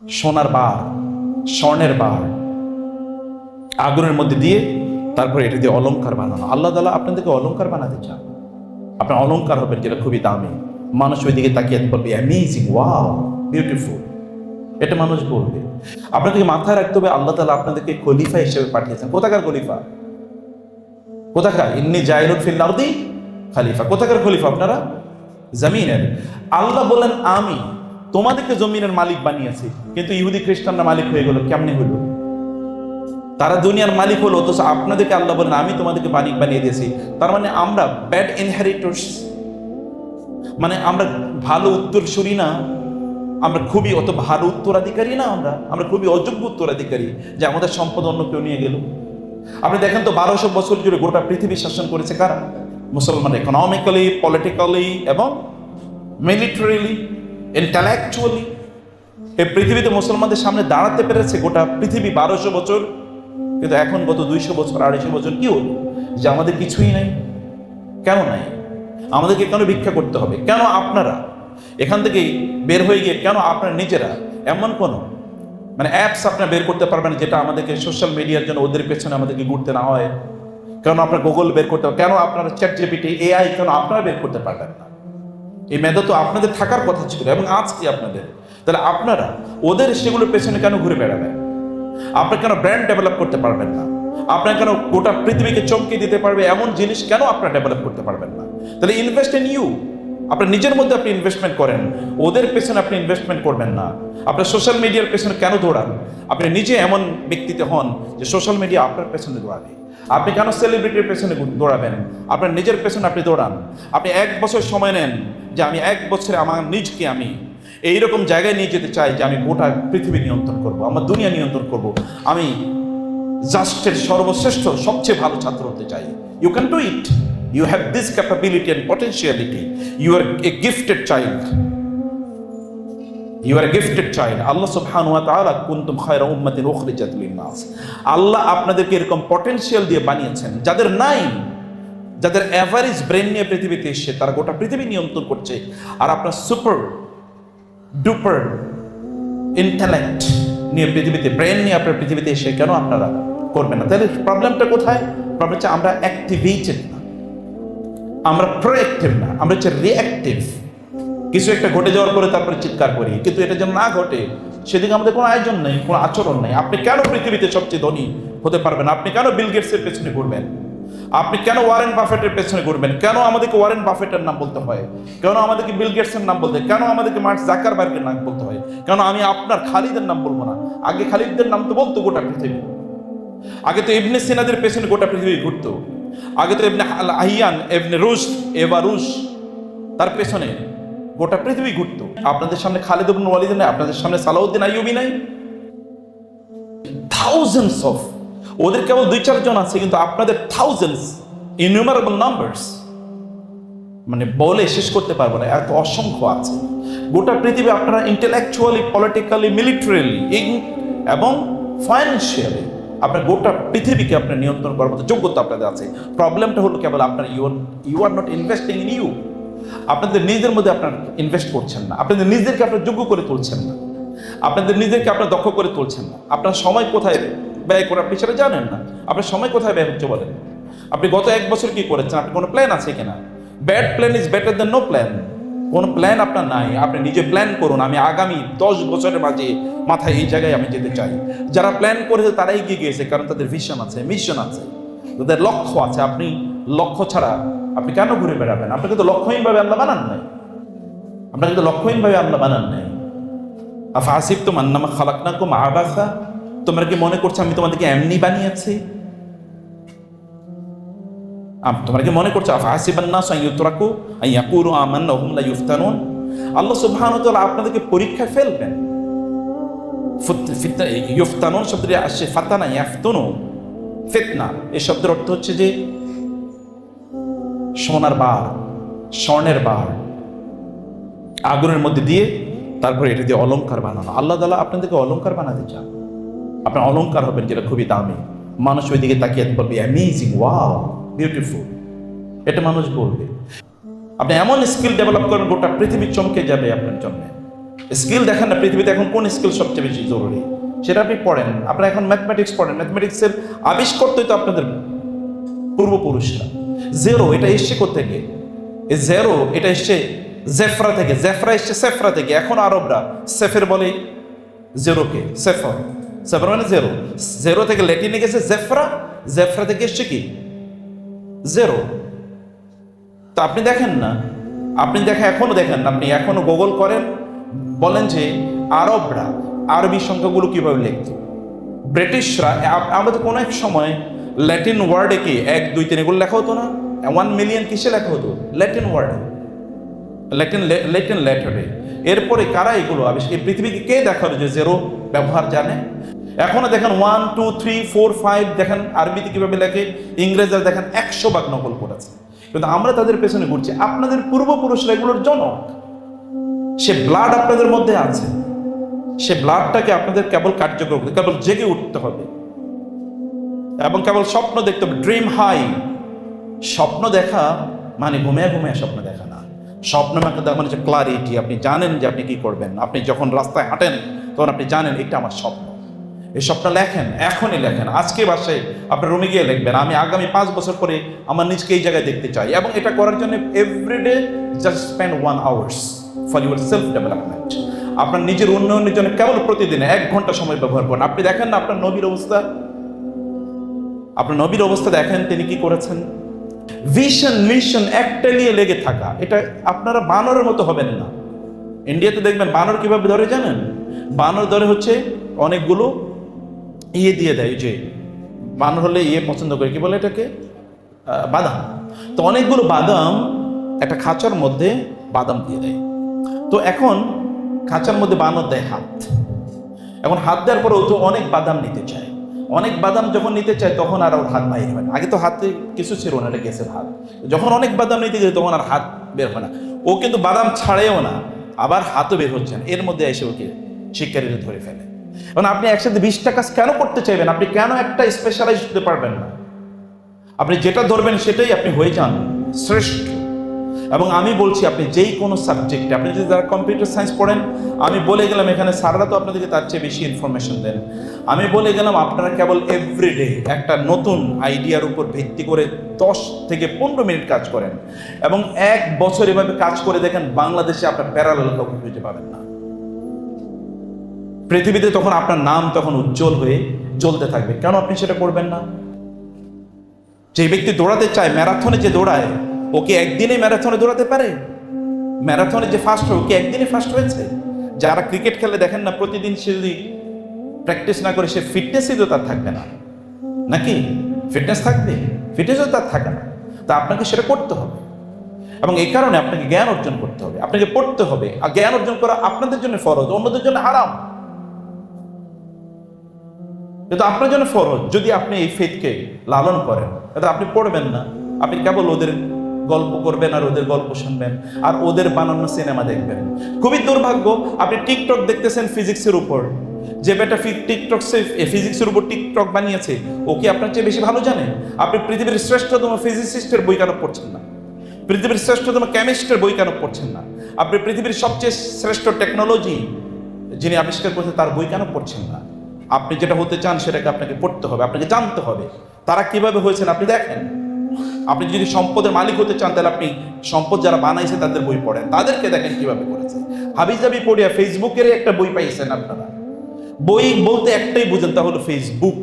সোনার বার, স্বর্ণের বার, আগুনের মধ্যে দিয়ে তারপরে এটা দিয়ে অলংকার বানানো। আল্লাহ তাআলা আপনাদেরকে অলংকার বানাতে চান। আপনার অলংকার হবেন যেটা খুবই দামি, মানুষ ওই দিকে তাকিয়ে বলবে অ্যামেজিং, ওয়াও, বিউটিফুল, এটা মানুষ বলবে। আপনাদেরকে মাথায় রাখতে হবে আল্লাহ তাআলা আপনাদেরকে খলিফা হিসেবে পাঠিয়েছেন। কোথাকার খলিফা? কোথাকার? ইন্নী জাইলুন ফিল আরদি খলিফা। কোথাকার খলিফা আপনারা? জমিনের। আল্লাহ বলেন আমি তোমাদেরকে জমিনের মালিক বানিয়েছি, কিন্তু ইহুদি খ্রিস্টানরা মালিক হয়ে গেল। কেমনে হলো? তারা দুনিয়ার মালিক হলো, অথচ আপনাদেরকে আল্লাহ বলেন আমি তোমাদেরকে মালিক বানিয়ে দিয়েছি। তার মানে আমরা ব্যাড ইনহেরিটর্স, মানে আমরা ভালো উত্তরসূরি না, আমরা খুবই অত ভালো উত্তরাধিকারী না, আমরা খুবই অযোগ্য উত্তরাধিকারী যে আমাদের সম্পদ অন্য কেউ নিয়ে গেল। আপনি দেখেন তো 1200 বছর জুড়ে গোটা পৃথিবী শাসন করেছে কারা? মুসলমান। ইকোনমিক্যালি, পলিটিক্যালি এবং মিলিটারিলি, ইন্টেলেকচুয়ালি এই পৃথিবীতে মুসলমানদের সামনে দাঁড়াতে পেরেছে গোটা পৃথিবী 1200 বছর। কিন্তু এখন গত 200 বছর, 250 বছর কি হলো যে আমাদের কিছুই নাই? কেন নাই? আমাদেরকে কেন ভিক্ষা করতে হবে? কেন আপনারা এখান থেকে বের হয়ে গিয়ে কেন আপনারা নিজেরা এমন কোনো অ্যাপস আপনারা বের করতে পারবেন যেটা আমাদেরকে সোশ্যাল মিডিয়ার জন্য ওদের পেছনে আমাদেরকে ঘুরতে না হয়? কেন আপনার গুগল বের করতে হবে? কেন আপনারা চ্যাট জিপিটি, এআই কেন আপনারা বের করতে পারবেন না? এই মেধা তো আপনাদের থাকার কথা ছিল এবং আজকে আপনাদের। তাহলে আপনারা ওদের সেগুলোর পেছনে কেন ঘুরে বেড়াবেন? আপনারা কেন ব্র্যান্ড ডেভেলপ করতে পারবেন না? আপনারা কেন গোটা পৃথিবীকে চমকে দিতে পারবে এমন জিনিস কেন আপনারা ডেভেলপ করতে পারবেন না? তাহলে ইনভেস্ট ইন ইউ। আপনার নিজের মধ্যে আপনি ইনভেস্টমেন্ট করেন, ওদের পেছনে আপনি ইনভেস্টমেন্ট করবেন না। আপনার সোশ্যাল মিডিয়ার পেছনে কেন দৌড়ান? আপনি নিজে এমন ব্যক্তিতে হন যে সোশ্যাল মিডিয়া আপনার পেছনে দৌড়াবে। আপনি কেন সেলিব্রিটির পেছনে দৌড়াবেন? আপনার নিজের পেছনে আপনি দৌড়ান। আপনি 1 বছর সময় নেন যে আমি 1 বছরে আমার নিজকে আমি এইরকম জায়গায় নিয়ে যেতে চাই যে আমি গোটা পৃথিবী নিয়ন্ত্রণ করব, আমার দুনিয়া নিয়ন্ত্রণ করব, আমি জাস্টের সর্বশ্রেষ্ঠ সবচেয়ে ভালো ছাত্র হতে চাই। You can do it. You have this capability and potentiality. You are a gifted child. You are a gifted child. Allah subhanahu wa ta'ala kuntum khayra ummatin ukhrijat lin-nas. আল্লাহ আপনাদেরকে এরকম পটেনশিয়াল দিয়ে বানিয়েছেন যাদের নাই, যাদের এভারেজ ব্রেন নিয়ে পৃথিবীতে এসে তারা গোটা পৃথিবী নিয়ন্ত্রণ করছে। আর আপনার সুপার ডুপার ইন্টেলেক্ট নিয়ে পৃথিবীতে, ব্রেন নিয়ে আপনার পৃথিবীতে এসে কেন আপনারা করবেন না? তাহলে প্রবলেমটা কোথায়? প্রবলেম হচ্ছে আমরা অ্যাক্টিভেটেড না, আমরা প্রোঅ্যাক্টিভ না, আমরা হচ্ছে রিঅ্যাক্টিভ। কিছু একটা ঘটে যাওয়ার পরে তারপরে চিৎকার করি, কিন্তু এটা যেন না ঘটে সেদিকে আমাদের কোনো আয়োজন নেই, কোনো আচরণ নেই। আপনি কেন পৃথিবীতে সবচেয়ে ধনী হতে পারবেন? আপনি কেন বিল গেটসের পেছনে ঘুরবেন? আপনি কেন ওয়ারেন বাফেটের পেছনে ঘুরবেন? কেন আমাদেরকে ওয়ারেন বাফেটের নাম বলতে হয়? কেন আমাদেরকে বিল গেটসের নাম বলতে হয়? কেন আমাদেরকে মার্ক জাকারবার্গের নাম বলতে হয়? কেন আমি আপনার খালিদের নাম বলবো না? আগে খালিদদের নাম তো বলতো গোটা পৃথিবী। আগে তো ইবনে সিনাদের পেছনে গোটা পৃথিবী ঘুরতো। আগে তো ইবনে আহিয়ান, ইবনে রুশদ, এবারুশ, তার পেছনে গোটা পৃথিবী ঘুরতো। আপনাদের সামনে খালিদ ইবনে ওয়ালিদ নাই, আপনাদের সামনে সালাউদ্দিন আইয়ুবী নাই। থাউজেন্ডস অফ, ওদের কেবল 2-4 জন আছে, কিন্তু আপনাদের থাউজেন্ডস, ইননিউমারেবল নাম্বারস, বলে শেষ করতে পারবো না, এত অসংখ্য আছে। গোটা পৃথিবী আপনারা ইন্টেলেকচুয়ালি, পলিটিক্যালি, মিলিটারিলি এবং ফাইন্যান্সিয়ালি আপনার গোটা পৃথিবীকে আপনার নিয়ন্ত্রণ করার মতো যোগ্যতা আপনাদের আছে। প্রবলেমটা হলো কেবল আপনার you are not investing in you. আপনাদের নিজেদের মধ্যে আপনার ইনভেস্ট করছেন না, আপনাদের নিজেদেরকে আপনার যোগ্য করে তুলছেন না, আপনাদের নিজেদেরকে আপনার দক্ষ করে তুলছেন না। আপনার সময় কোথায় ব্যয় করে আপনি সেটা জানেন না। আপনার সময় কোথায় ব্যয় হচ্ছে বলেন? আপনি গত 1 বছর কি করেছেন? আপনার কোনো প্ল্যান আছে কিনা? Bad plan is better than no plan. কোনো প্ল্যান আপনার নাই, আপনি নিজে প্ল্যান করুন। আমি আগামী 10 বছরের মাথায় এই জায়গায় আমি যেতে চাই। যারা প্ল্যান করেছে তারা এগিয়ে গিয়েছে, কারণ তাদের ভিশন আছে, মিশন আছে, তাদের লক্ষ্য আছে। আপনি লক্ষ্য ছাড়া আপনি কেন ঘুরে বেড়াবেন? আপনাকে তো লক্ষ্যহীনভাবে আল্লাহ বানান নাই। আপনাকে তো লক্ষ্যহীনভাবে আল্লাহ বানান নাই। আফাহাসিবতুম আন্নামা খালাকনাকুম আবাসা, তোমরা কি মনে করছো আমি তোমাদেরকে এমনি বানিয়েছি? তোমরা কি মনে করছো আফাহাসিবান নাসু আন ইউতরাকু আন ইয়াকুলু আমান্না ওয়া হুম লা ইফতানুন? আল্লাহ সুবহানাহু ওয়া তাআলা আপনাদেরকে পরীক্ষায় ফেলবেন। ইফতানুন শব্দটি আসছে ফাতানা, ইয়াফতুনু, ফিতনা। এই শব্দের অর্থ হচ্ছে যে সোনার বার, স্বর্ণের বার, আগুনের মধ্যে দিয়ে তারপরে এটা দিয়ে অলংকার বানানো। আল্লাহ তাআলা আপনাদেরকে অলংকার বানাতে চান। আপনার অলংকার হবেন যেটা খুবই দামি, মানুষ ওই দিকে তাকিয়ে বলবে অ্যামেজিং, ওয়াও, বিউটিফুল, এটা মানুষ বলবে। আপনি এমন স্কিল ডেভেলপ করেন গোটা পৃথিবী চমকে যাবে আপনার জন্য। স্কিল দেখেন না, পৃথিবীতে এখন কোন স্কিল সবচেয়ে বেশি জরুরি সেটা আপনি পড়েন। আপনারা এখন ম্যাথমেটিক্স পড়েন, ম্যাথমেটিক্সের আবিষ্কর্তাই তো আপনাদের পূর্বপুরুষরা। জেরো এটা এসছে কোত্থেকে? এই জেরো এটা এসছে জেফরা থেকে, জেফরা এসছে সেফরা থেকে। এখন আরবরা সেফের বলে জেরোকে, সেফর। সেফর মানে জেরো, জেরো থেকে ল্যাটিনে গেছে জেফরা, জেফরা থেকে এসছে কি জেরো। তো আপনি দেখেন না, আপনি দেখেন এখনো দেখেন, আপনি এখনো গুগল করেন, বলেন যে আরবরা আরবি সংখ্যাগুলো কিভাবে লিখত। ব্রিটিশরা আমাদের কোনো এক সময় ল্যাটিন ওয়ার্ডে কি 1 2 3 এগুলো লেখা হতো না? 1 মিলিয়ন কিসে লেখা হতো? ল্যাটিন ওয়ার্ডে, ল্যাটিন লেটারে। এরপরে কারা এগুলো এই পৃথিবীকে কে দেখালো যে জেরো ব্যবহার জানে? এখনো দেখেন 1 2 3 4 5 দেখেন আরবিতে কিভাবে লেখে। ইংরেজরা দেখেন 100 ভাগ নকল করেছে, কিন্তু আমরা তাদের পেছনে ঘুরছি। আপনাদের পূর্বপুরুষরা এগুলোর জনক, সে ব্লাড আপনাদের মধ্যে আছে, সে ব্লাডটাকে আপনাদের কেবল কার্যকর করতে, কেবল জেগে উঠতে হবে এবং কেবল স্বপ্ন দেখতে হবে। Dream high. স্বপ্ন দেখা মানে ঘুমিয়ে ঘুমিয়ে স্বপ্ন দেখা না। স্বপ্ন মানে হচ্ছে ক্লারিটি। আপনি জানেন যে আপনি কি করবেন। আপনি যখন রাস্তায় হাঁটেন তখন আপনি জানেন এটা আমার স্বপ্ন। এই স্বপ্ন লেখেন, এখনই লেখেন, আজকে বাসায় আপনার রুমে গিয়ে লিখবেন আমি আগামী 5 বছর পরে আমার নিজকে এই জায়গায় দেখতে চাই। এবং এটা করার জন্য everyday just spend 1 hours for your self development. আপনার নিজের উন্নয়নের জন্য কেবল প্রতিদিনে 1 ঘন্টা সময় ব্যবহার করেন। আপনি দেখেন না আপনার নবীর অবস্থা, আপনার নবীর অবস্থা দেখেন তিনি কি করেছেন। ভিশন মিশন একটা নিয়ে লেগে থাকা, এটা আপনারা বানরের মতো হবেন না। ইন্ডিয়াতে দেখবেন বানর কিভাবে ধরে জানেন? বানর ধরে হচ্ছে অনেকগুলো ইয়ে দিয়ে দেয়, যে বানর হলে ইয়ে পছন্দ করে, কি বলে এটাকে, বাদাম। তো অনেকগুলো বাদাম একটা খাঁচার মধ্যে বাদাম দিয়ে দেয়। তো এখন খাঁচার মধ্যে বানর দেয় হাত। এখন হাত দেওয়ার পরে ও তো অনেক বাদাম নিতে চায়। অনেক বাদাম যখন নিতে চায় তখন আর ওর হাত বাইরে হয় না। আগে তো হাতে কিছু ছিল না, এটা গেছে হাত। যখন অনেক বাদাম নিতে যায় তখন আর হাত বের হয় না। ও কিন্তু বাদাম ছাড়েও না, আবার হাতও বের হচ্ছে না। এর মধ্যে এসে ওকে শিকারীরা ধরে ফেলে। এখন আপনি একসাথে 20টা কাজ কেন করতে চাইবেন? আপনি কেন একটা স্পেশালাইজ হতে পারবেন না? আপনি যেটা ধরবেন সেটাই আপনি হয়ে যান শ্রেষ্ঠ। এবং আমি বলছি আপনি যেই কোনো সাবজেক্টে, আপনি যদি যারা কম্পিউটার সায়েন্স পড়েন, আমি বলে গেলাম এখানে স্যাররা তো আপনাদেরকে তার চেয়ে বেশি ইনফরমেশন দেন। আমি বলে গেলাম আপনারা কেবল এভরিডে একটা নতুন আইডিয়ার উপর ভিত্তি করে 10 থেকে 15 মিনিট কাজ করেন এবং 1 বছর এভাবে কাজ করে দেখেন, বাংলাদেশে আপনার প্যারালাল কাউকে খুঁজে পাবেন না। পৃথিবীতে তখন আপনার নাম তখন উজ্জ্বল হয়ে জ্বলতে থাকবে। কেন আপনি সেটা করবেন না? যে ব্যক্তি দৌড়াতে চায়, ম্যারাথনে যে দৌড়ায়, ওকে একদিনে ম্যারাথনে দৌড়াতে পারে? ম্যারাথনে যে ফার্স্ট হয় ওকে একদিনে ফার্স্ট হয়েছে? যারা ক্রিকেট খেলে দেখেন না, প্রতিদিন সে যদি প্র্যাকটিস না করে সে ফিটনেসই তো তার থাকবে না, নাকি? ফিটনেস থাকবে, ফিটনেসও তার থাকে না। তা আপনাকে সেটা করতে হবে এবং এই কারণে আপনাকে জ্ঞান অর্জন করতে হবে, আপনাকে পড়তে হবে। আর জ্ঞান অর্জন করা আপনাদের জন্য ফরজ, অন্যদের জন্য হারাম। কিন্তু আপনার জন্য ফরজ। যদি আপনি এই ফেথকে লালন করেন, এটা আপনি পড়বেন না, আপনি কেবল ওদের গল্প করবেন আর ওদের গল্প শুনবেন আর ওদের বানানো সিনেমা দেখবেন। খুবই দুর্ভাগ্য, আপনি টিকটক দেখতেছেন ফিজিক্সের উপর। যে বেটা টিকটক ফিজিক্সের উপর টিকটক বানিয়েছে ও কি আপনার চেয়ে বেশি ভালো জানে? আপনি পৃথিবীর শ্রেষ্ঠতম ফিজিসিস্টের বই কেন পড়ছেন না? পৃথিবীর শ্রেষ্ঠতম কেমিস্ট্রের বই কেন পড়ছেন না? আপনি পৃথিবীর সবচেয়ে শ্রেষ্ঠ টেকনোলজি যিনি আবিষ্কার করেছেন তার বই কেন পড়ছেন না? আপনি যেটা হতে চান সেটাকে আপনাকে পড়তে হবে, আপনাকে জানতে হবে তারা কিভাবে হয়েছেন। আপনি দেখেন, আপনি যদি সম্পদের মালিক হতে চান তাহলে আপনি সম্পদ যারা বানাইছে তাদের বই পড়েন, তাদেরকে দেখেন কিভাবে করেছে। হাবিজাবি পড়িয়া ফেসবুকের একটা বই পাইছেন আপনারা। বই বলতে একটাই বুঝেন, তা হলো ফেসবুক,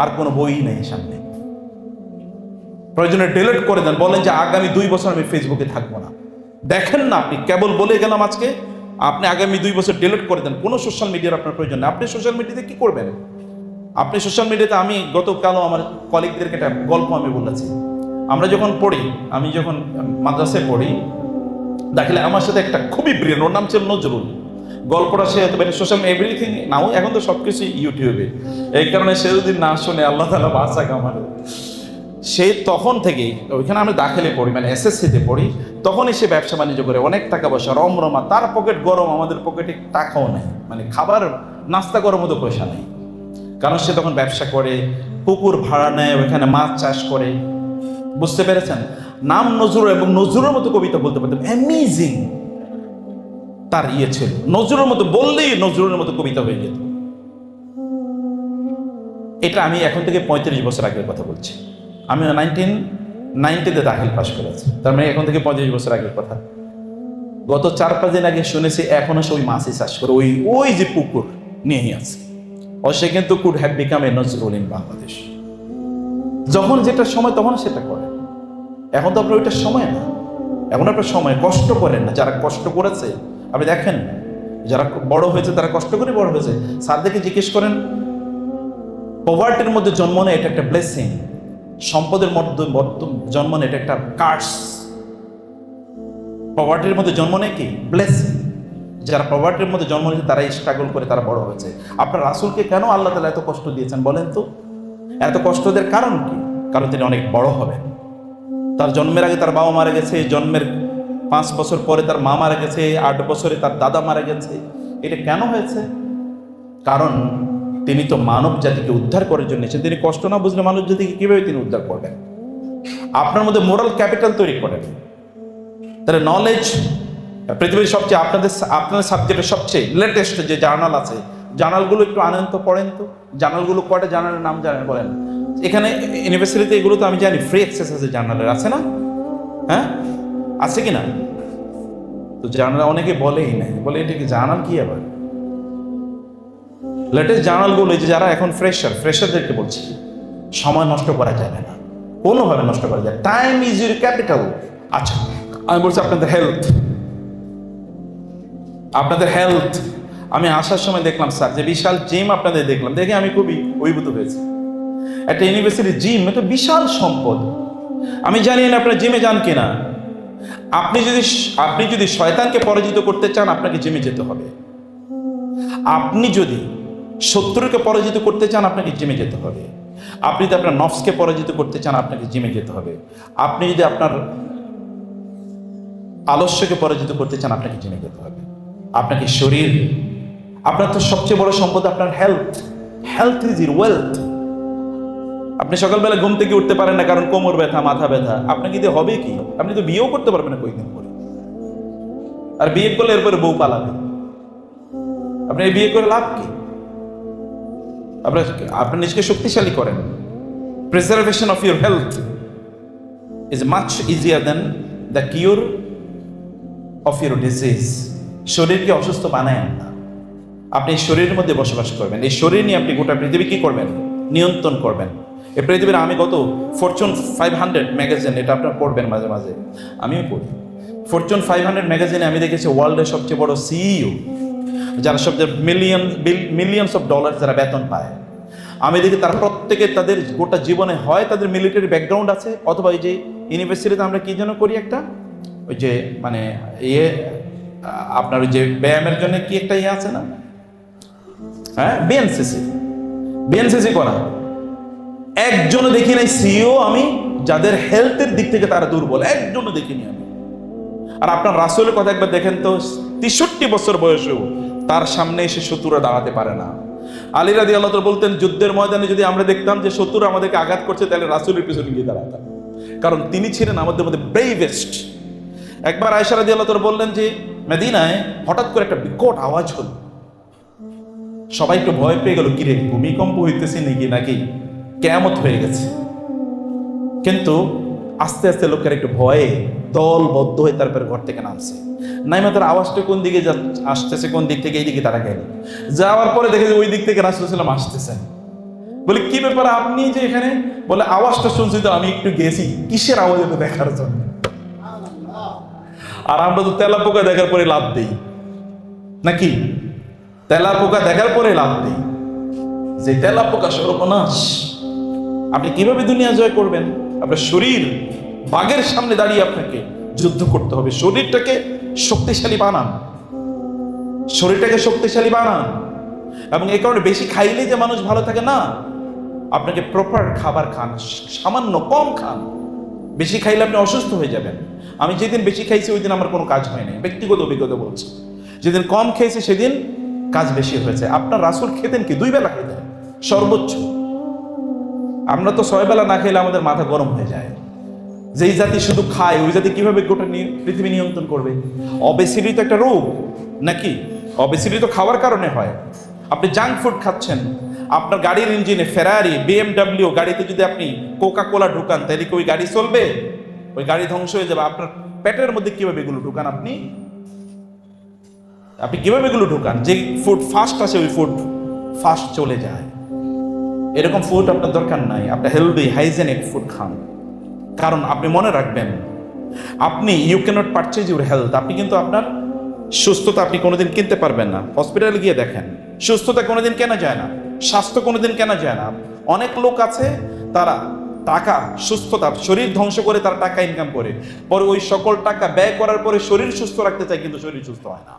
আর কোনো বই নেই সামনে। প্রয়োজনে ডিলিট করে দেন, বলেন যে আগামী 2 বছর আমি ফেসবুকে থাকবো না। দেখেন না, আপনি কেবল বলে গেলাম আজকে, আপনি আগামী 2 বছর ডিলিট করে দেন। কোনো সোশ্যাল মিডিয়ার আপনার প্রয়োজন নেই। আপনি সোশ্যাল মিডিয়াতে কি করবেন? আপনি সোশ্যাল মিডিয়াতে, আমি গতকালও আমার কলিগদেরকে একটা গল্প আমি বলেছি। আমরা যখন পড়ি, আমি যখন মাদ্রাসায় পড়ি, দেখলে আমার সাথে একটা খুবই ব্রিলিয়েন্ট, ওর নাম ছিল নজরুল। গল্পটা সে সোশ্যাল এভরিথিং নাও, এখন তো সব কিছুই ইউটিউবে। এই কারণে সে যদি না শুনে আল্লাহ তাআলা বাঁচাক আমার। সে তখন থেকেই, ওইখানে আমি দাখিলে পড়ি, মানে এসএসসিতে পড়ি, তখনই সে ব্যবসা বাণিজ্য করে, অনেক টাকা পয়সা রমরমা, তার পকেট গরম, আমাদের পকেটে টাকাও নেই, মানে খাবার নাস্তা করার মতো পয়সা নেই। কারণ সে তখন ব্যবসা করে, পুকুর ভাড়া নেয়, ওইখানে মাছ চাষ করে। বুঝতে পেরেছেন? নাম নজরুল, এবং নজরুলের মতো কবিতা বলতে পারতাম, অ্যামেজিং। তার ইয়ে ছিল। নজরুলের মতো বললেই নজরুলের মতো কবিতা হয়ে যেত। এটা আমি এখন থেকে 35 বছর আগের কথা বলছি। আমি 1990-তে দাখিল পাশ করেছি, তার মানে এখন থেকে 35 বছর আগের কথা। গত 4-5 দিন আগে শুনেছি এখনো সে ওই মাছই চাষ করে, ওই যে পুকুর নিয়েই আছে। ও সে কিন্তু could have become a Nazrul in Bangladesh. যখন যেটা সময় তখন সেটা করে। এখন তো আপনার ওইটার সময় না, এখন আপনার সময়। কষ্ট করেন না, যারা কষ্ট করেছে আপনি দেখেন, যারা বড় হয়েছে তারা কষ্ট করে বড় হয়েছে। স্যারদেরকে জিজ্ঞেস করেন, পভার্টির মধ্যে জন্ম নেয় এটা একটা ব্লেসিং, সম্পদের মধ্যে জন্ম নেয় এটা একটা কার্স। পভার্টির মধ্যে জন্ম নেয় কি ব্লেসিং। যারা পভার্টির মধ্যে জন্ম নিয়েছে তারাই স্ট্রাগল করে তারা বড় হয়েছে। আপনার রাসূলকে কেন আল্লাহ তাআলা এত কষ্ট দিয়েছেন বলেন তো? এত কষ্ট দেওয়ার কারণ কি? কারণ তিনি অনেক বড় হবেন। তার জন্মের আগে তার বাবা মারা গেছে, জন্মের 5 বছর পরে তার মা মারা গেছে, 8 বছরে তার দাদা মারা গেছে। এটা কেন হয়েছে? কারণ তিনি তো মানব জাতিকে উদ্ধার করার জন্য এসেছেন। তিনি কষ্ট না বুঝলে মানব জাতিকে কিভাবে তিনি উদ্ধার করবেন? আপনার মধ্যে মোরাল ক্যাপিটাল তৈরি করেন। তাহলে নলেজ পৃথিবীর সবচেয়ে আপনাদের সাবজেক্টের সবচেয়ে লেটেস্ট যে জার্নাল আছে, জার্নালগুলো একটু আনেন তো, পড়েন তো। জার্নালগুলো কয়টা জার্নালের নাম জানেন বলেন? এখানে ইউনিভার্সিটিতে এগুলো তো আমি জানি, ফ্রি অ্যাক্সেস আছে জার্নালের, আছে না? হ্যাঁ, আছে কি না? তো জার্নাল অনেকে বলেই না, বলে এটা কি জার্নাল কি আবার? লেটেস্ট জার্নালগুলো, এই যে যারা এখন ফ্রেশারদেরকে বলছি, সময় নষ্ট করা যাবে না, কোনোভাবে নষ্ট করা যায়। Time is your capital. আচ্ছা, আমি বলছি আপনাদের হেলথ। আমি আসার সময় দেখলাম স্যার যে বিশাল জিম আপনাদের দেখলাম, দেখে আমি খুবই অভিভূত হয়েছি। একটা ইউনিভার্সিটির জিম, এটা বিশাল সম্পদ। আমি জানি না আপনারা জিমে যান কিনা। আপনি যদি শয়তানকে পরাজিত করতে চান আপনাকে জিমে যেতে হবে। আপনি যদি শত্রুকে পরাজিত করতে চান আপনাকে জিমে যেতে হবে। আপনি যদি আপনার নফসকে পরাজিত করতে চান আপনাকে জিমে যেতে হবে। আপনি যদি আপনার আলস্যকে পরাজিত করতে চান আপনাকে জিমে যেতে হবে। আপনাকে শরীর, আপনার তো সবচেয়ে বড় সম্পদ আপনার হেলথ ইজ ইউর ওয়েলথ। আপনি সকালবেলা ঘুম থেকে উঠতে পারেন না কারণ কোমর ব্যথা, মাথা ব্যথা। আপনাকে দিয়ে হবে কি? আপনি তো বিয়েও করতে পারবেন না কয়েকদিন পরে। আর বিয়ে করলে এরপরে বউ পালাবে। আপনি বিয়ে করে লাভ কি? আপনার নিজেকে শক্তিশালী করেন। Preservation of your health is much easier than the cure of your disease. শরীরকে অসুস্থ বানায়েন না। আপনি এই শরীরের মধ্যে বসবাস করবেন। এই শরীর নিয়ে আপনি গোটা পৃথিবী কি করবেন? নিয়ন্ত্রণ করবেন। এই পৃথিবীর, আমি গত ফরচুন 500 ম্যাগাজিন, এটা আপনারা পড়বেন মাঝে মাঝে, আমিও পড়ি। ফরচুন 500 ম্যাগাজিনে আমি দেখেছি ওয়ার্ল্ডের সবচেয়ে বড় সিইও, যারা সবচেয়ে মিলিয়নস অফ ডলার যারা বেতন পায়, আমি দেখি তারা প্রত্যেকে তাদের গোটা জীবনে হয় তাদের মিলিটারি ব্যাকগ্রাউন্ড আছে, অথবা এই যে ইউনিভার্সিটিতে আমরা কি যেন করি একটা, ওই যে মানে আপনার ওই যে ব্যায়ামের জন্য কি একটা আছে না, হ্যাঁ, বিএনসিসি করা। একজনও দেখি নাই সিইও আমি যাদের হেলথের দিক থেকে তারা দুর্বল, একজনও দেখিনি আমি। আর আপনার রাসূলের কথা একবার দেখেন তো, 63 বছর বয়সেও তার সামনে এসে শত্রুরা দাঁড়াতে পারে না। আলী রাদিয়াল্লাহু তাআলা বলতেন, যুদ্ধের ময়দানে যদি আমরা দেখতাম যে শত্রুরা আমাদেরকে আঘাত করছে, তাহলে রাসূলের পিছনে গিয়ে দাঁড়াতাম, কারণ তিনি ছিলেন আমাদের মধ্যে ব্রেভেস্ট। একবার আয়েশা রাদিয়াল্লাহু তাআলা বললেন যে মদিনায় হঠাৎ করে একটা বিকট আওয়াজ হলো, সবাই একটু ভয় পেয়ে গেল, কিরে ভূমিকম্প হইতেছে নাকি কিয়ামত হয়ে গেছে। কিন্তু আস্তে আস্তে লোকের একটু ভয়ে দলবদ্ধ হয়ে তারপরে ঘর থেকে নামছে। নাইমা তার আওয়াজটা কোন দিকে আসতেছে, কোন দিক থেকে, এই দিকে তারা গেল। যাওয়ার পরে দেখে যে ওই দিক থেকে রাসূলুল্লাহ সাল্লাল্লাহু আলাইহি ওয়াসাল্লাম আসতেছেন। বলে কি ব্যাপার আপনি যে এখানে? বলে আওয়াজটা শুনছি তো, আমি একটু গেছি কিসের আওয়াজ এটা দেখার জন্য। আর আমরা তো তেলা পোকা দেখার পরে লাভ দেই নাকি? তেলা পোকা দেখার পরে লাভ দেই, যে তেলা পোকা সর্বনাশ। আপনি কিভাবে দুনিয়া জয় করবেন? আপনার শরীর বাঘের সামনে দাঁড়িয়ে আপনাকে যুদ্ধ করতে হবে। শরীরটাকে শক্তিশালী বানান, এবং এই কারণে বেশি খাইলে যে মানুষ ভালো থাকে না, আপনাকে প্রপার খাবার খান, সামান্য কম খান। বেশি খাইলে আপনি অসুস্থ হয়ে যাবেন। আমি যেদিন বেশি খাইছি ওই দিন আমার কোনো কাজ হয় নাই, ব্যক্তিগত অভিজ্ঞতা বলছি। যেদিন কম খেয়েছি সেদিন কাজ বেশি হয়েছে। আপনার রাসূল খেতেন কি? 2 বেলা খেতেন সর্বোচ্চ। আমরা তো 6 বেলা না খেলে আমাদের মাথা গরম হয়ে যায়। যেই জাতি শুধু খায় ওই জাতি কিভাবে গোটা পৃথিবী নিয়ন্ত্রণ করবে? অবেসিটি তো একটা রোগ নাকি? অবেসিটি তো খাওয়ার কারণে হয়। আপনি জাঙ্ক ফুড খাচ্ছেন, আপনার গাড়ির ইঞ্জিনে ফেরারি BMW গাড়িতে যদি আপনি কোকা কোলা ঢুকান তাহলে কি ওই গাড়ি চলবে? ওই গাড়ি ধ্বংস হয়ে যাবে। আপনার পেটের মধ্যে কিভাবে এগুলো ঢুকান? আপনি কিভাবে এগুলো ঢুকান? যে ফুড ফাস্ট আছে ওই ফুড ফাস্ট চলে যায়। এরকম ফুড আপনার দরকার নাই। আপনি হেলদি হাইজেনিক ফুড খান। কারণ আপনি মনে রাখবেন, আপনি you can't purchase your health. আপনি কিন্তু আপনার সুস্থতা আপনি কোনোদিন কিনতে পারবেন না। হসপিটালে গিয়ে দেখেন, সুস্থতা কোনোদিন কেনা যায় না, স্বাস্থ্য কোনোদিন কেনা যায় না। অনেক লোক আছে তারা টাকা, সুস্থতা, শরীর ধ্বংস করে তারা টাকা ইনকাম করে, পরে ওই সকল টাকা ব্যয় করার পরে শরীর সুস্থ রাখতে চায়, কিন্তু শরীর সুস্থ হয় না।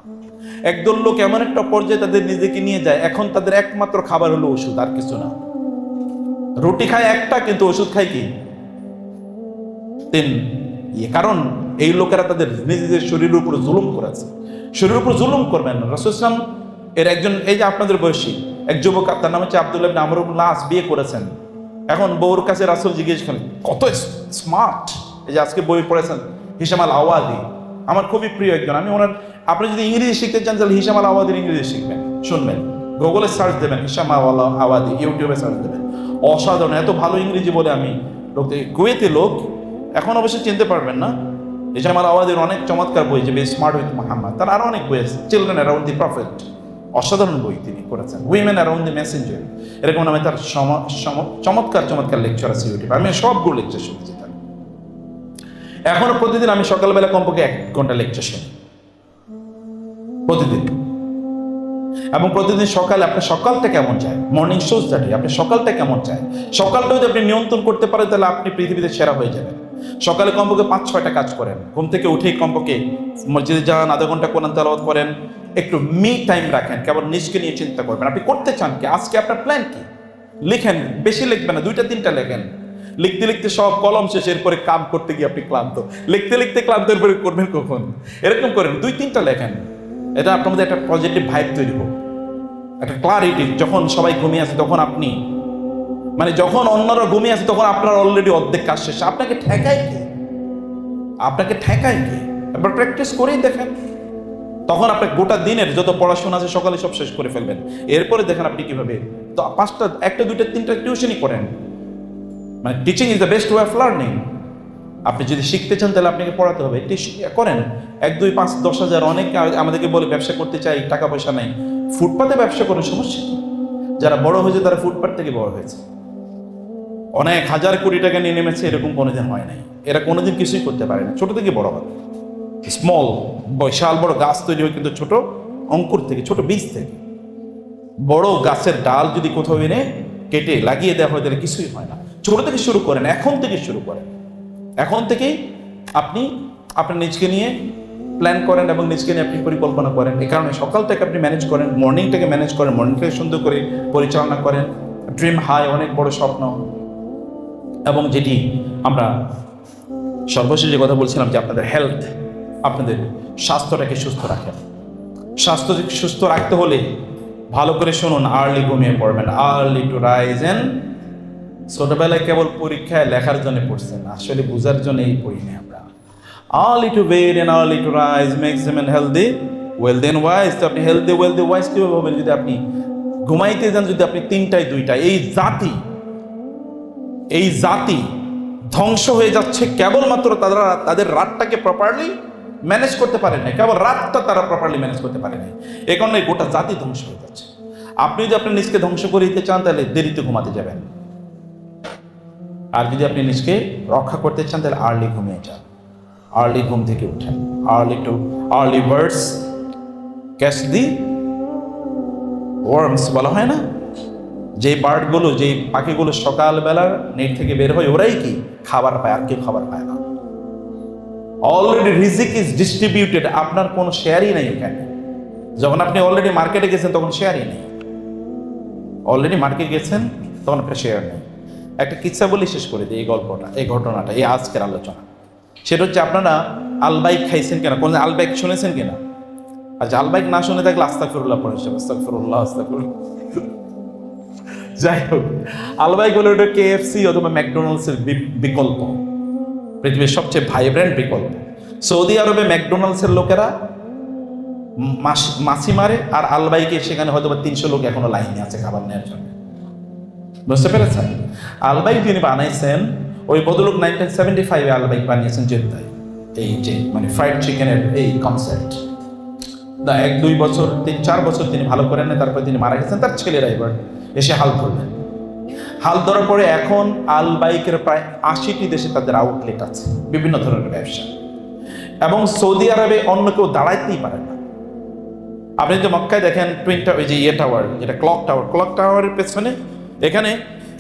একদল লোক এমন একটা পর্যায়ে তাদের নিজেকে নিয়ে যায়, এখন তাদের একমাত্র খাবার হলো ওষুধ, আর কিছু না। রুটি খায় একটা, কিন্তু ওষুধ খায় কি 3। কারণ এই লোকেরা তাদের নিজেদের শরীরের উপর জুলুম করেছে। শরীরের উপর জুলুম করবেন না। রাসূল সাল্লাল্লাহু আলাইহি ওয়াসাল্লাম এর একজন, এই যে আপনাদের বয়সী এক যুবক, তার নাম হচ্ছে আব্দুল্লাহ ইবনে আমর ইবনে আস, বিয়ে করেছেন। এখন বউর কাছে রাসূল জিজ্ঞেস করেন, কত স্মার্ট। এই যে আজকে বই পড়েছেন হিশাম আল আওয়াদি, আমার খুবই প্রিয় একজন। আমি ওনার, আপনি যদি ইংরেজি শিখতে চান তাহলে হিশাম আল আওয়াদির ইংরেজি শিখবেন, শুনবেন, গুগলে সার্চ দেবেন হিশাম আল আওয়াদি, ইউটিউবে সার্চ দেবেন। অসাধারণ, এত ভালো ইংরেজি বলে। আমি লোক, কুয়েতি লোক, এখন অবশ্যই চিনতে পারবেন না। হিশাম আল আওয়াদির অনেক চমৎকার বই, যে স্মার্ট উইথ মুহাম্মদ, তার আরো অনেক বই আছে। চিলড্রেন অ্যারাউন্ড দি প্রফেট, অসাধারণ বই তিনি করেছেন। উইমেন অ্যারাউন্ড দি মেসেঞ্জার, এরকম নামে তার চমৎকার চমৎকার লেকচার আছে ইউটিউবে। আমি সবগুলো লেকচার শুনেছি তার। এখনো প্রতিদিন আমি সকালবেলা কমপক্ষে 1 ঘন্টা লেকচার শুনি, প্রতিদিন। এবং প্রতিদিন সকালে আপনার সকালটা কেমন যায়, মর্নিং শোজ দ্যাট, আপনি সকালটা কেমন চায়, সকালটা যদি আপনি নিয়ন্ত্রণ করতে পারেন তাহলে আপনি পৃথিবীতে সেরা হয়ে যাবেন। সকালে কমপক্ষে 5-6টা কাজ করেন, ঘুম থেকে উঠেই কমপক্ষে মসজিদে যান, আধা ঘন্টা কোরআন তেলাওয়াত করেন, একটু মি টাইম রাখেন, কেবল নিজকে নিয়ে চিন্তা করবেন আপনি করতে চান কি, আজকে আপনার প্ল্যান কি। লিখেন, বেশি লিখবেন না, 2-3টা লেখেন। লিখতে লিখতে সব কলম শেষ, এরপরে কাম করতে গিয়ে আপনি ক্লান্ত, লিখতে লিখতে ক্লান্ত, এরপরে করবেন কখন? এরকম করেন, 2-3টা লেখেন। এটা আপনার মধ্যে একটা পজিটিভ ভাইব তৈরি হোক, একটা ক্লারিটি। যখন সবাই ঘুমিয়ে আছে তখন আপনি, মানে যখন অন্যরা ঘুমিয়ে আছে তখন আপনার অলরেডি অর্ধেক কাজ শেষ। আপনাকে ঠেকায় কে? এবার প্র্যাকটিস করেই দেখেন, তখন আপনার গোটা দিনের যত পড়াশোনা আছে সকালে সব শেষ করে ফেলবেন। এরপরে দেখেন আপনি কিভাবে, তো 5টা, 1টা 2টা 3টা টিউশনই করেন। মানে teaching is the best way of learning. আপনি যদি শিখতে চান তাহলে আপনাকে পড়াতে হবে, করেন। 1, 2, 5, 10 হাজার। অনেকে আমাদেরকে বলে ব্যবসা করতে চাই, টাকা পয়সা নাই। ফুটপাতে ব্যবসা করার সমস্যা কি? যারা বড় হয়েছে তারা ফুটপাত থেকে বড় হয়েছে, অনেক হাজার কোটি টাকা নিয়ে নেমেছে, এরকম কোনোদিন হয় নাই। এরা কোনোদিন কিছুই করতে পারে না, ছোট থেকে বড় হয়। স্মল, বিশাল বড় গাছ তৈরি হয় কিন্তু ছোট অঙ্কুর থেকে, ছোট বীজ থেকে। বড় গাছের ডাল যদি কোথাও এনে কেটে লাগিয়ে দেওয়া হয় তাহলে কিছুই হয় না। ছোট থেকে শুরু করেন, এখন থেকে শুরু করেন। এখন থেকেই আপনি আপনার নিজকে নিয়ে প্ল্যান করেন এবং নিজকে নিয়ে আপনি পরিকল্পনা করেন। এই কারণে সকালটাকে আপনি ম্যানেজ করেন, মর্নিংটাকে ম্যানেজ করেন, মর্নিংটাকে সুন্দর করে পরিচালনা করেন। ড্রিম হাই, অনেক বড় স্বপ্ন। এবং যেটি আমরা সর্বশেষ যে কথা বলছিলাম, যে আপনাদের হেলথ, আপনাদের স্বাস্থ্যটাকে সুস্থ রাখেন। স্বাস্থ্যকে সুস্থ রাখতে হলে ভালো করে শুনুন, আর্লি ঘুমিয়ে পড়বেন, আর্লি টু রাইজ। এন্ড ছোটবেলায় কেবল পরীক্ষায় লেখার জন্য পড়ছেন, আসলে বোঝার জন্যই পড়িনি আমরা। Early to bed and early to rise makes them healthy, wealthy and wise. তো আপনি হেলদি, ওয়েলদি, ওয়াইজ কিভাবে হবেন? যদি আপনি ঘুমাইতে যান, যদি আপনি 3টায় 2টা, এই জাতি ধ্বংস হয়ে যাচ্ছে কেবলমাত্র তাদের রাতটাকে প্রপারলি ম্যানেজ করতে পারে না। কেবল রাতটা তারা প্রপারলি ম্যানেজ করতে পারে না, এই কারণে গোটা জাতি ধ্বংস হয়ে যাচ্ছে। আপনি যদি আপনার নিজকে ধ্বংস করে দিতে চান তাহলে দেরিতে ঘুমাতে যাবেন, আর যদি আপনি নিজকে রক্ষা করতে চান তাহলে আর্লি ঘুমিয়ে যান, আর্লি ঘুম থেকে উঠেন। আর্লি বার্ডস ক্যাচ দি ওয়ার্মস বলা হয় না, যে বার্ডগুলো, যে পাখিগুলো সকালবেলা নেট থেকে বের হয়, ওরাই কি খাবার পায়, আর কেউ খাবার পায় না। অলরেডি রিজিক ইজ ডিস্ট্রিবিউটেড, আপনার কোনো শেয়ারই নেই এখানে। যখন আপনি অলরেডি মার্কেটে গেছেন তখন শেয়ারই নেই, অলরেডি মার্কেটে গেছেন তখন আপনার শেয়ার নেই। একটা কিচ্ছা বলি শেষ করে দিই, এই ঘটনাটা, এই আজকের আলোচনা। সেটা হচ্ছে, আপনারা আলবাইক খাইছেন কিনা, কোন আলবাইক শুনেছেন কিনা? আচ্ছা, আলবাইক না শুনে থাকলে আস্তাগফিরুল্লাহ পড়ে, আস্তাগফিরুল্লাহ। যাই হোক, আলবাইক হলো ওটা KFC অথবা ম্যাকডোনাল্ডস এর বিকল্প। পৃথিবীর সবচেয়ে ভাইব্রেন্ট বিকল্প। সৌদি আরবে ম্যাকডোনাল্ডসের লোকেরা মাছি মারে, আর আলবাইকে সেখানে হয়তো 300 লোক এখনো লাইনে আছে খাবার নেওয়ার জন্য। বুঝতে পেরেছেন? আলবাইক যিনি বানাইছেন, ওই ভদ্রলোক 1975 আলবাইক বানিয়েছেন জেদ্দায়। এই যে মানে ফ্রাইড চিকেনের এই কনসেপ্ট 1-2 বছর 3-4 বছর তিনি ভালো করেন না, তারপরে তিনি মারা গেছেন। তার ছেলেরা এবার এসে হাল ধরলেন। হাল ধরার পরে এখন আলবাইকের প্রায় 80টি দেশে তাদের আউটলেট আছে, বিভিন্ন ধরনের ব্যবসা। এবং সৌদি আরবে অন্য কেউ দাঁড়াইতেই পারে না। আপনি যদি মক্কায় দেখেন ওই যে টাওয়ার, যেটা ক্লক টাওয়ারের পেছনে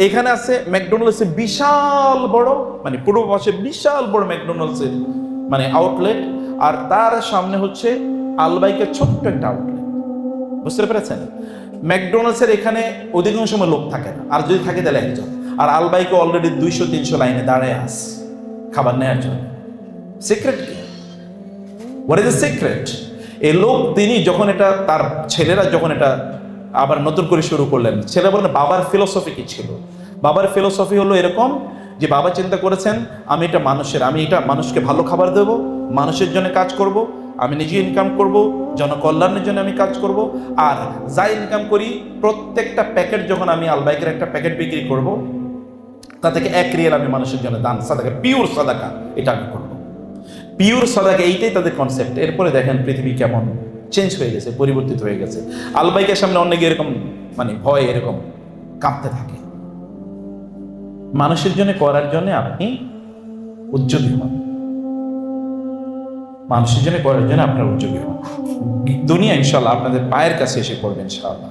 এখানে আছে ম্যাকডোনাল্ডসের বিশাল বড়, মানে পূর্ব পাশে বিশাল বড় ম্যাকডোনাল্ডসের মানে আউটলেট, আর তার সামনে হচ্ছে আলবাইকের ছোট্ট একটা আউটলেট। বুঝতে পেরেছেন? ম্যাকডোনাল্ডসের এখানে অধিকাংশ সময় লোক থাকে না, আর যদি থাকে তাহলে একজন। আর আলবাইকে অলরেডি 200-300 লাইনে দাঁড়ায় আস খাবার নেওয়ার জন্য। সিক্রেট কি? What is the secret? এই লোক তিনি যখন এটা তার ছেলেরা যখন এটা আবার নতুন করে শুরু করলেন, ছেলে বলেন বাবার ফিলোসফি কি ছিল? বাবার ফিলোসফি হলো এরকম যে বাবা চিন্তা করেছেন আমি এটা মানুষকে ভালো খাবার দেব, মানুষের জন্য কাজ করব, আমি নিজে ইনকাম করব, জনকল্যাণের জন্য আমি কাজ করব, আর যা ইনকাম করি প্রত্যেকটা প্যাকেট যখন আমি আলবাইকের একটা প্যাকেট বিক্রি করব, তা থেকে 1 রিয়াল আমি মানুষের জন্য দান সাদাকা, পিওর সাদাকা এটা আমি করব। পিওর সাদাকা, এইটাই তাদের কনসেপ্ট। এরপরে দেখেন পৃথিবী কেমন চেঞ্জ হয়ে গেছে, পরিবর্তিত হয়ে গেছে। আলবাইকের সামনে অনেকে এরকম মানে ভয় এরকম কাঁপতে থাকে। মানুষের জন্য করার জন্য আপনি উদ্যোগী হন, মানুষের জন্য করার জন্য আপনার উদ্যোগী হন। দুনিয়া ইনশাআল্লাহ আপনাদের পায়ের কাছে এসে পড়বে ইনশাআল্লাহ।